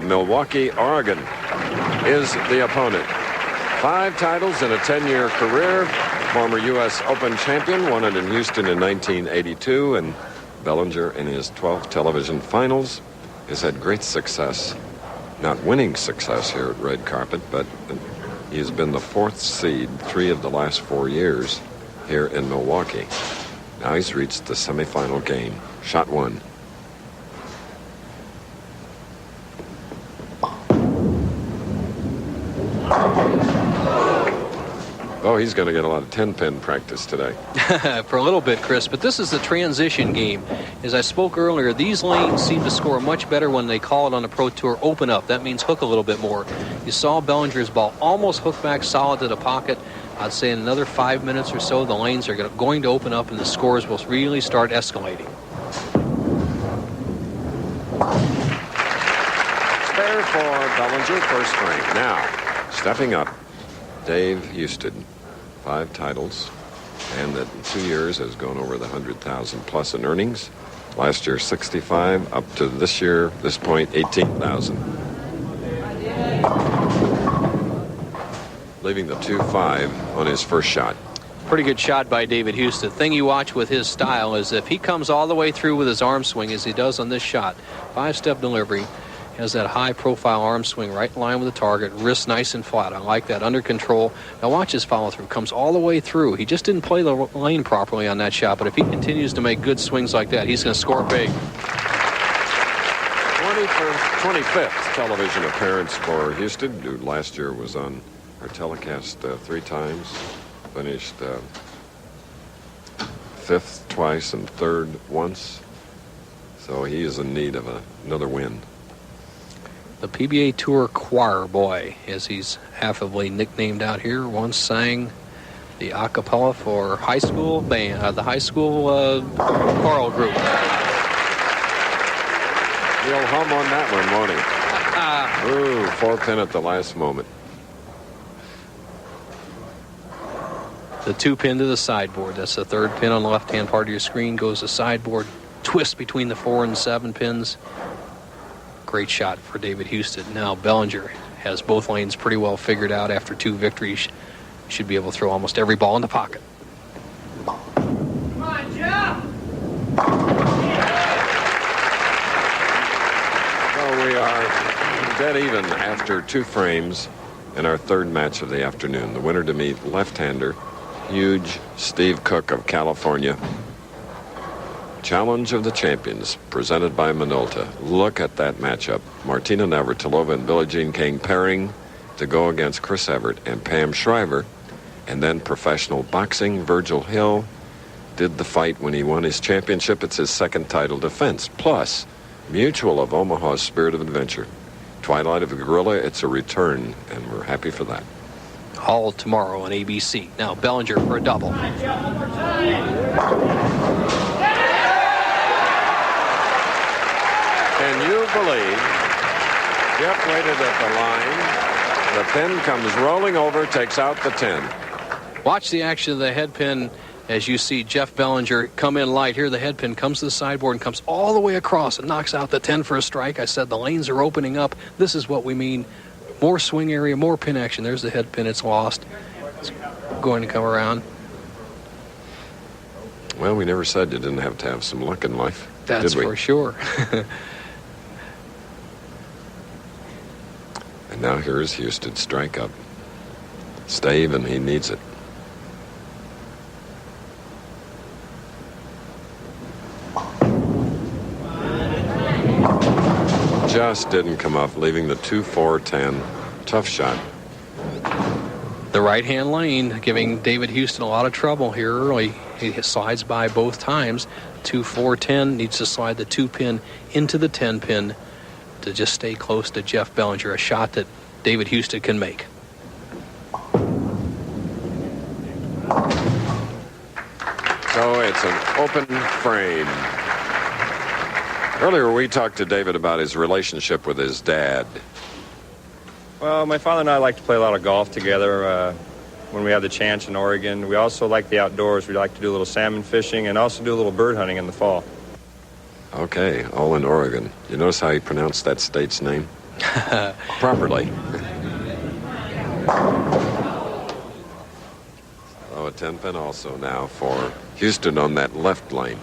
Milwaukee, Oregon is the opponent. 5 titles in a 10-year career. Former U.S. Open champion, won it in Houston in 1982, and Bellinger in his 12th television finals has had great success. Not winning success here at Red Carpet, but he has been the 4th seed 3 of the last 4 years here in Milwaukee. Now he's reached the semifinal game. Shot 1. Oh, he's going to get a lot of 10-pin practice today. For a little bit, Chris, but this is the transition game. As I spoke earlier, these lanes seem to score much better when they call it on the Pro Tour open up. That means hook a little bit more. You saw Bellinger's ball almost hook back solid to the pocket. I'd say in another 5 minutes or so, the lanes are going to open up and the scores will really start escalating. Spare for Bellinger, first frame. Now, stepping up, Dave Husted. 5 titles, and in 2 years has gone over the 100,000 plus in earnings. Last year 65, up to this year, this point 18,000. Leaving the 2-5 on his first shot. Pretty good shot by David Husted. The thing you watch with his style is if he comes all the way through with his arm swing as he does on this shot, 5-step delivery, has that high-profile arm swing right in line with the target, wrist nice and flat. I like that, under control. Now watch his follow-through. Comes all the way through. He just didn't play the lane properly on that shot, but if he continues to make good swings like that, he's going to score big. 25th television appearance for Husted, who last year was on our telecast 3 times. Finished 5th twice and 3rd once. So he is in need of another win. The PBA Tour choir boy, as he's affably nicknamed out here, once sang the a cappella for high school band, the high school choral group. He'll hum on that one, won't he? Ooh, 4-pin at the last moment. The 2-pin to the sideboard. That's the 3rd pin on the left-hand part of your screen. Goes the sideboard twist between the 4 and 7 pins. Great shot for David Husted. Now Bellinger has both lanes pretty well figured out after 2 victories. Should be able to throw almost every ball in the pocket. Come on, Jeff! Well, we are dead even after 2 frames in our 3rd match of the afternoon. The winner to meet left-hander, huge Steve Cook of California. Challenge of the Champions, presented by Minolta. Look at that matchup. Martina Navratilova and Billie Jean King pairing to go against Chris Evert and Pam Shriver. And then professional boxing, Virgil Hill did the fight when he won his championship. It's his 2nd title defense. Plus, Mutual of Omaha's Spirit of Adventure. Twilight of the Gorilla, it's a return, and we're happy for that. All tomorrow on ABC. Now Bellinger for a double. Can you believe Jeff waited at the line? The pin comes rolling over, takes out the 10. Watch the action of the head pin as you see Jeff Bellinger come in light. Here the head pin comes to the sideboard and comes all the way across and knocks out the 10 for a strike. I said the lanes are opening up. This is what we mean. More swing area, more pin action. There's the head pin. It's lost. It's going to come around. Well, we never said you didn't have to have some luck in life. That's did we? for sure. And now here's Husted, strike up. Stay even, he needs it. Just didn't come up, leaving the 2-4-10. Tough shot. The right-hand lane giving David Husted a lot of trouble here early. He slides by both times. 2-4-10, needs to slide the 2-pin into the 10-pin to just stay close to Jeff Bellinger, a shot that David Husted can make. So it's an open frame. Earlier we talked to David about his relationship with his dad. Well, my father and I like to play a lot of golf together when we have the chance in Oregon. We also like the outdoors. We like to do a little salmon fishing and also do a little bird hunting in the fall. Okay, all in Oregon. You notice how he pronounced that state's name? properly. Oh, a 10-pin also now for Husted on that left lane.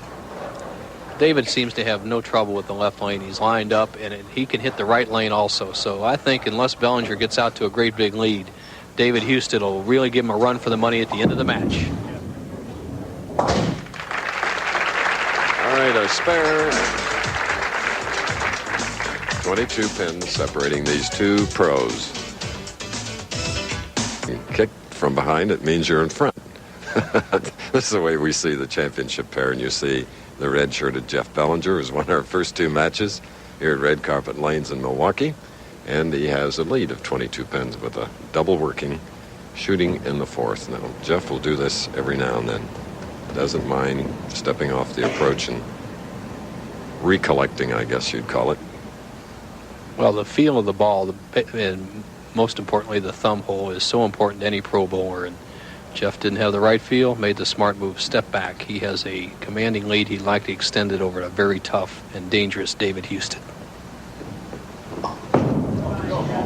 David seems to have no trouble with the left lane. He's lined up, and he can hit the right lane also. So I think unless Bellinger gets out to a great big lead, David Husted will really give him a run for the money at the end of the match. All right, a spare. 22 pins separating these two pros. You kick from behind, it means you're in front. This is the way we see the championship pair, and you see the red-shirted Jeff Bellinger has won our first two matches here at Red Carpet Lanes in Milwaukee, and he has a lead of 22 pins with a double working, shooting in the fourth. Now, Jeff will do this every now and then. Doesn't mind stepping off the approach and recollecting, I guess you'd call it. Well, the feel of the ball, and most importantly, the thumb hole is so important to any pro bowler. And Jeff didn't have the right feel, made the smart move, step back. He has a commanding lead. He'd like to extend it over a very tough and dangerous David Husted.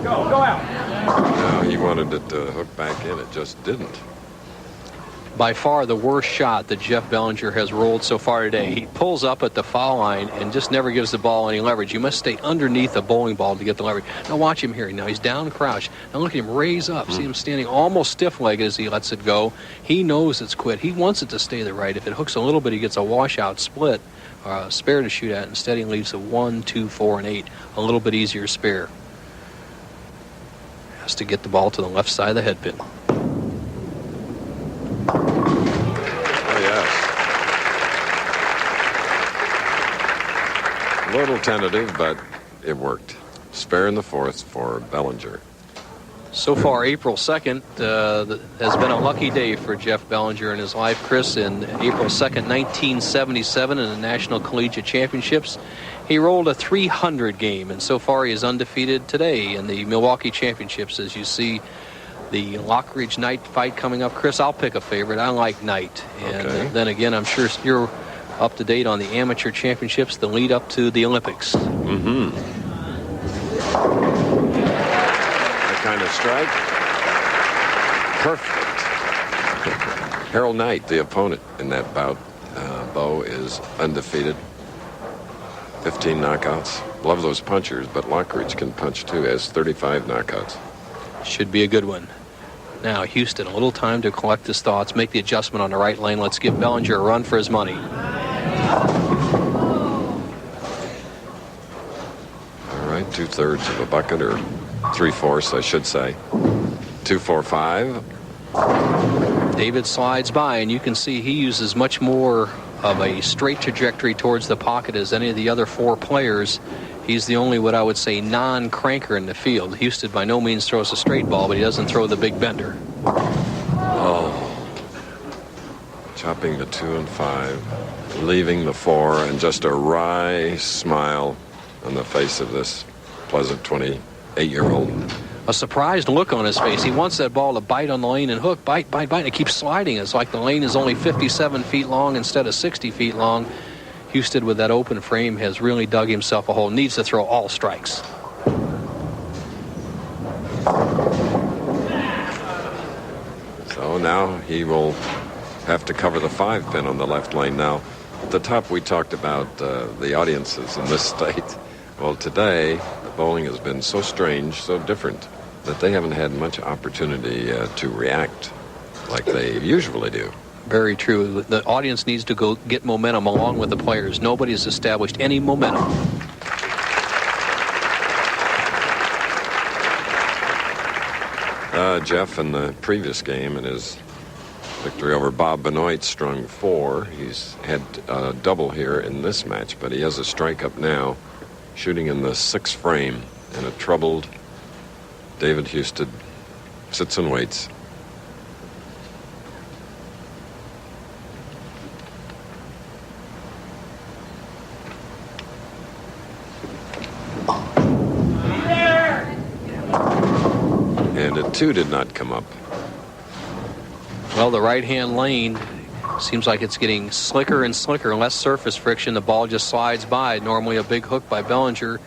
Go out. Now, he wanted it to hook back in. It just didn't. By far the worst shot that Jeff Bellinger has rolled so far today. He pulls up at the foul line and just never gives the ball any leverage. You must stay underneath a bowling ball to get the leverage. Now watch him here. Now he's down crouched. Now look at him raise up. See him standing almost stiff-legged as he lets it go. He knows it's quit. He wants it to stay the right. If it hooks a little bit, he gets a washout split, or a spare to shoot at. Instead, he leaves a 1, 2, 4, and 8. A little bit easier spare. Has to get the ball to the left side of the head pin. A little tentative, but it worked. Spare in the fourth for Bellinger. So far, April 2nd has been a lucky day for Jeff Bellinger in his life, Chris. In April 2nd, 1977, in the National Collegiate Championships, he rolled a 300 game, and so far he is undefeated today in the Milwaukee Championships. As you see the Lockridge Knight fight coming up, Chris, I'll pick a favorite. I like Knight. And okay. Then again, I'm sure you're up to date on the amateur championships, the lead up to the Olympics. Mm-hmm. That kind of strike. Perfect. Harold Knight, the opponent in that bout. Bo is undefeated. 15 knockouts. Love those punchers, but Lockridge can punch too. Has 35 knockouts. Should be a good one. Now, Husted, a little time to collect his thoughts, make the adjustment on the right lane. Let's give Bellinger a run for his money. All right, 2/3 of a bucket, or 3/4, I should say. 2-4-5. David slides by, and you can see he uses much more of a straight trajectory towards the pocket as any of the other four players. He's the only, what I would say, non-cranker in the field. Husted by no means throws a straight ball, but he doesn't throw the big bender. Oh. Chopping the 2 and 5, leaving the 4, and just a wry smile on the face of this pleasant 28-year-old. A surprised look on his face. He wants that ball to bite on the lane and hook. Bite, bite, bite. It keeps sliding. It's like the lane is only 57 feet long instead of 60 feet long. Husted, with that open frame, has really dug himself a hole. Needs to throw all strikes. So now he will have to cover the 5-pin on the left lane. Now, at the top we talked about the audiences in this state. Well, today the bowling has been so strange, so different, that they haven't had much opportunity to react like they usually do. Very true. The audience needs to go get momentum along with the players. Nobody's established any momentum. Jeff, in the previous game, in his victory over Bob Benoit, strung 4. He's had a double here in this match, but he has a strike up now, shooting in the 6th frame, and a troubled David Husted sits and waits. And a 2 did not come up. Well, the right-hand lane seems like it's getting slicker and slicker, less surface friction. The ball just slides by. Normally a big hook by Bellinger.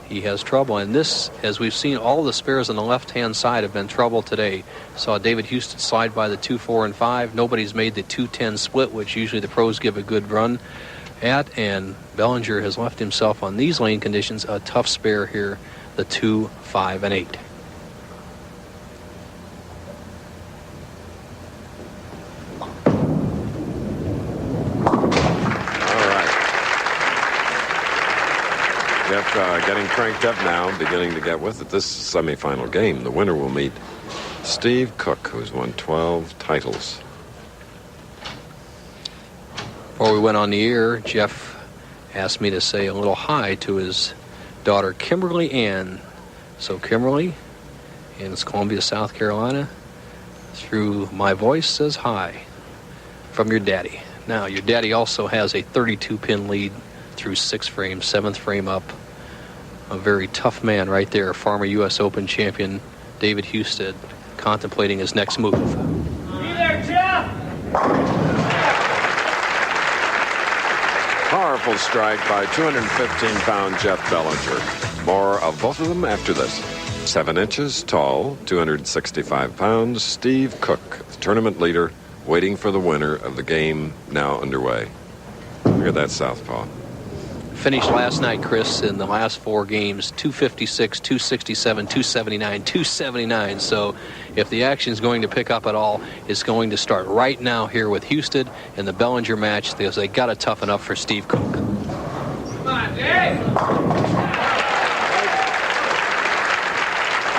he has trouble. And this, as we've seen, all the spares on the left-hand side have been trouble today. Saw David Husted slide by the 2, 4, and 5. Nobody's made the 2-10 split, which usually the pros give a good run at. And Bellinger has left himself on these lane conditions a tough spare here, the 2, 5, and 8. Jeff getting cranked up now, beginning to get with it. This semifinal game, the winner will meet Steve Cook, who's won 12 titles. Before we went on the air, Jeff asked me to say a little hi to his daughter, Kimberly Ann. So Kimberly, in Columbia, South Carolina, through my voice says hi from your daddy. Now, your daddy also has a 32-pin lead through 6 frames, 7th frame up. A very tough man right there, former U.S. Open champion David Husted, contemplating his next move. Be there, Jeff! Powerful strike by 215-pound Jeff Bellinger. More of both of them after this. 7 inches tall, 265 pounds, Steve Cook, the tournament leader, waiting for the winner of the game now underway. Look at that southpaw. Finished last night, Chris, in the last 4 games, 256, 267, 279, 279. So if the action's going to pick up at all, it's going to start right now here with Husted and the Bellinger match, because they got to toughen up for Steve Cook. Come on, Dave!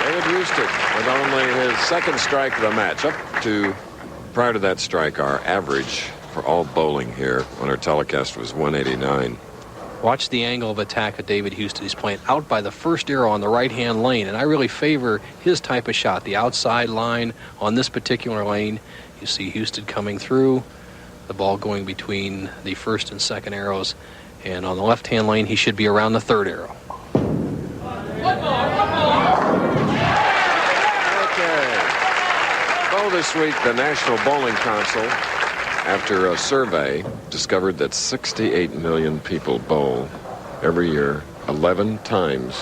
David Husted with only his second strike of the match. Up to, prior to that strike, our average for all bowling here on our telecast was 189. Watch the angle of attack of David Husted. He's playing out by the first arrow on the right-hand lane, and I really favor his type of shot, the outside line on this particular lane. You see Husted coming through, the ball going between the first and second arrows, and on the left-hand lane, he should be around the third arrow. Okay. Well, this week, the National Bowling Council, after a survey, discovered that 68 million people bowl every year, 11 times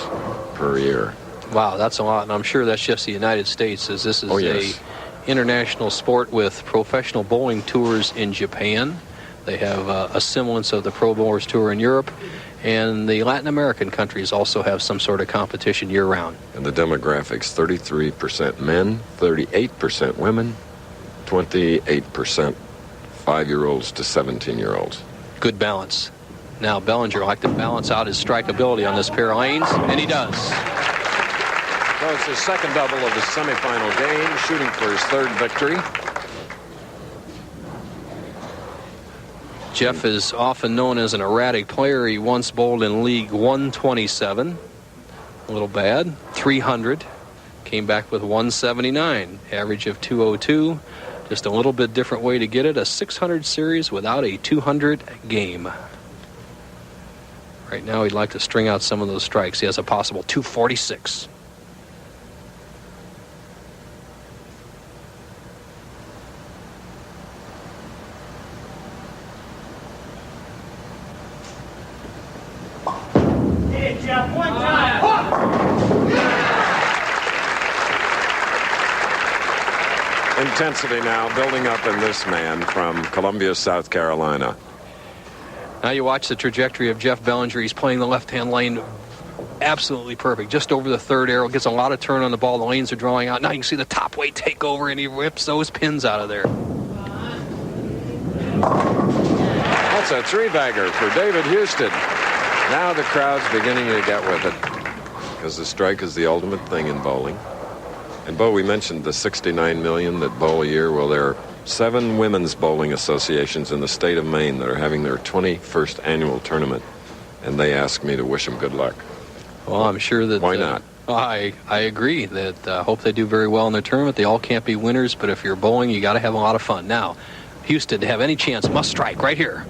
per year. Wow, that's a lot, and I'm sure that's just the United States, as this is yes. a international sport with professional bowling tours in Japan. They have a semblance of the Pro Bowlers Tour in Europe, and the Latin American countries also have some sort of competition year-round. And the demographics, 33% men, 38% women, 28% 5-year-olds to 17-year-olds. Good balance. Now Bellinger like to balance out his strikeability on this pair of lanes, and he does. So it's his second double of the semifinal game, shooting for his 3rd victory. Jeff is often known as an erratic player. He once bowled in League 127. A little bad. 300. Came back with 179. Average of 202. Just a little bit different way to get it. A 600 series without a 200 game. Right now he'd like to string out some of those strikes. He has a possible 246. Hey, Jeff, one time! Intensity now building up in this man from Columbia, South Carolina. Now you watch the trajectory of Jeff Bellinger. He's playing the left-hand lane absolutely perfect. Just over the 3rd arrow. Gets a lot of turn on the ball. The lanes are drawing out. Now you can see the top weight take over, and he rips those pins out of there. That's a 3-bagger for David Husted. Now the crowd's beginning to get with it, because the strike is the ultimate thing in bowling. And, Bo, we mentioned the 69 million that bowl a year. Well, there are 7 women's bowling associations in the state of Maine that are having their 21st annual tournament, and they asked me to wish them good luck. Well, I'm sure that... Why not? I agree that hope they do very well in their tournament. They all can't be winners, but if you're bowling, you got to have a lot of fun. Now, Husted, to have any chance, must strike right here.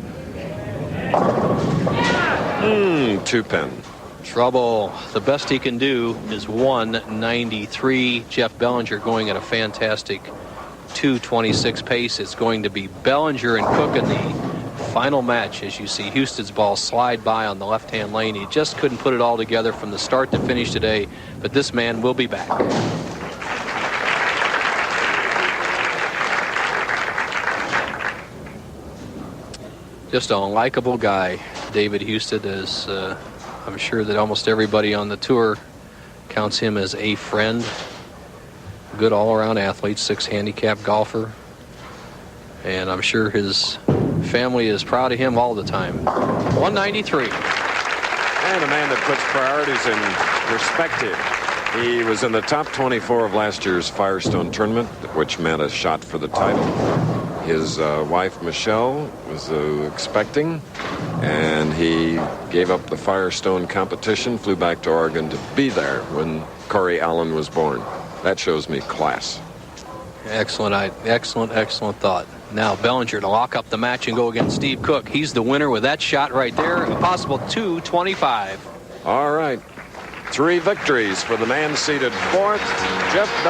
2-pin. Trouble. The best he can do is 193. Jeff Bellinger going at a fantastic 226 pace. It's going to be Bellinger and Cook in the final match, as you see Husted's ball slide by on the left-hand lane. He just couldn't put it all together from the start to finish today, but this man will be back. Just a likable guy, David Husted, as I'm sure that almost everybody on the tour counts him as a friend. Good all-around athlete, 6 handicap golfer. And I'm sure his family is proud of him all the time. 193. And a man that puts priorities in perspective. He was in the top 24 of last year's Firestone tournament, which meant a shot for the title. His wife, Michelle, was expecting, and he gave up the Firestone competition, flew back to Oregon to be there when Corey Allen was born. That shows me class. Excellent thought. Now Bellinger to lock up the match and go against Steve Cook. He's the winner with that shot right there. A possible 225. All right. 3 victories for the man seated 4th, Jeff Bellinger.